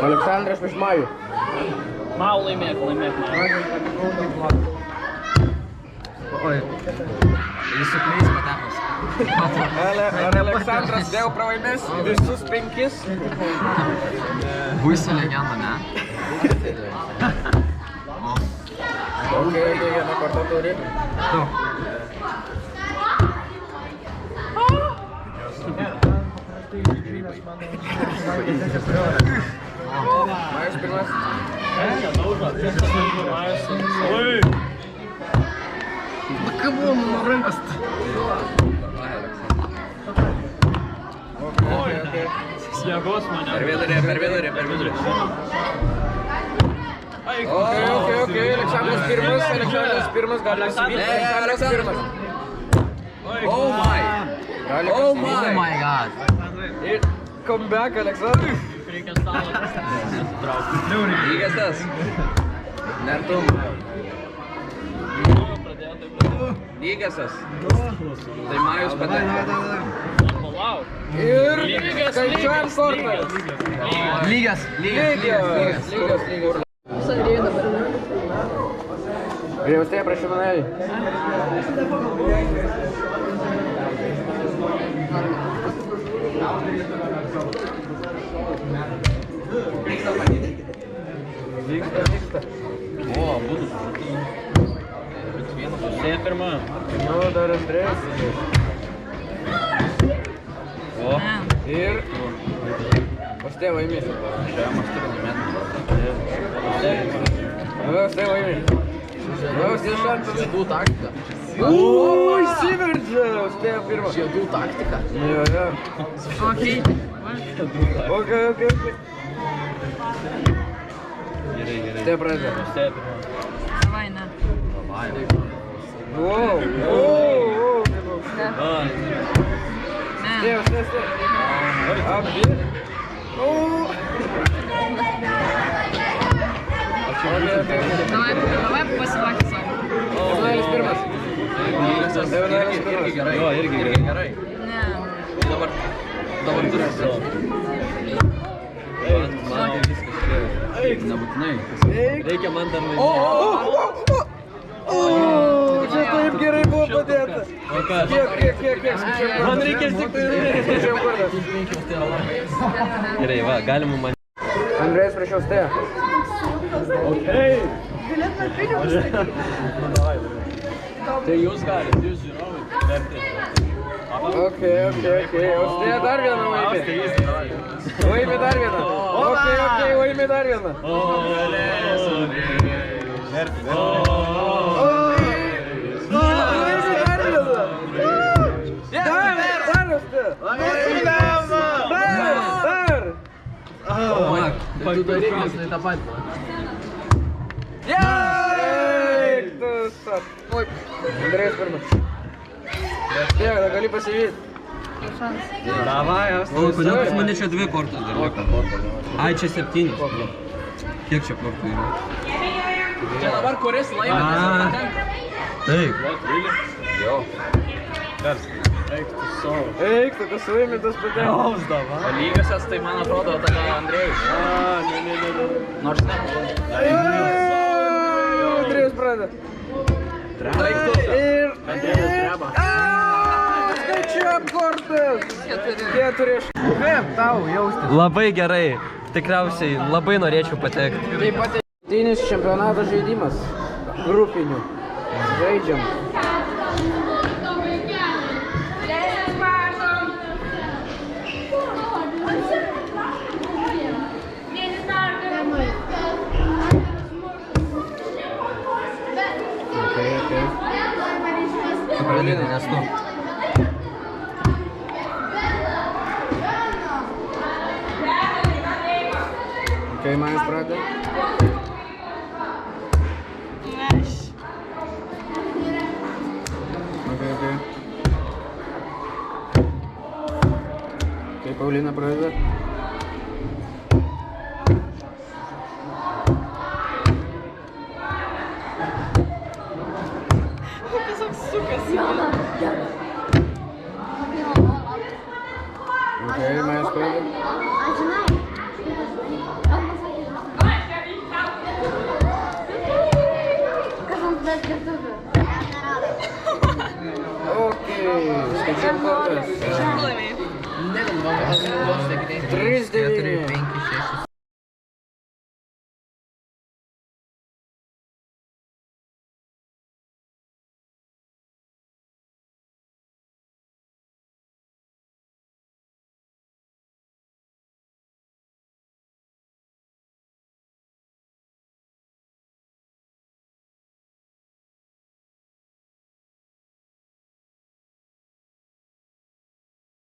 Aleksandras prieš Majų. Mau laimėk. Oi. Jis sukleis patapos. Ar Aleksandras vėl pralaimės visus 5? Būsiu legenda, ne? Ok, vieną kartą turi. Majus pirmas. Ką buvo mano rankas? Ok. Jėgos mane. Per vidurį. Ok. Aleksandras pirmas, gali pasivyti. Aleksandras pirmas. Oh my my god. Ir comeback, Aleksandras. Reikia stalą susitraukti. Lygias tas. Nertum. Lygiasas. Tai Majus pateko. Palauk. Ir skaičiuojam kortas. Lygias. Vyriaustėje prašau manelį. Vyksta. O, būtų supratai. Pusėje pirma. Nu, dar Andrėjus. O. Ir... Austėje laimės. Šiamas turi laimėti. Austėje laimės. Austėje šansas. Žiedų taktika. Įsiveržė! Austėje pirma. Žiedų taktika. Jo. Ok. Gerai. Austėje pradeda. Pusėje pirma. Давай, на. Wow. Austėje. Abi. Давай посылать сам. Evnailis pirmas. Jo, irgi gerai. Не. Dabar turi savo. Man viskas gerai. Nebūtinai. Reikia man dar Čia taip gerai buvo padėta. Kiek? Man reikės tik tai. Skaičiuojam kortas. Gerai, va, galima man. Andrėjus prieš Austėją. Okei. Tai jūs galite, jūs žiūrovai, vertėte. Ok. Austėja dar vieną laimė. Laimė dar vieną. Ok, laimė dar vieną. Pavyzdžiui, tą patį. Andrėjus pirmas. Tiek, gali pasivyti. Davai, Kodėl pas mane čia 2 kortos dar liko? Ai, čia 7. Kiek čia kortų yra? Čia dabar kuris laimė, tas patenka. Taip. Jo. Eik, tu kas laimė tas patenka. Lygiosios, tai man atrodo, tada Andrėjus. Ne. Nors ne. Andrėjus pradeda. Ir... Skaičiuojam kortas. 4. Kaip tau jaustis? Labai gerai, tikriausiai labai norėčiau patekti. Taip pat Tinis čempionato žaidimas. Grupinių. Žaidžiam. Pradėdai, nes tu. Ok, Majus pradeda. Ok, Paulina pradeda. Ok, Majus pradeda. Dviem kortas. Laimėjai. 3-9.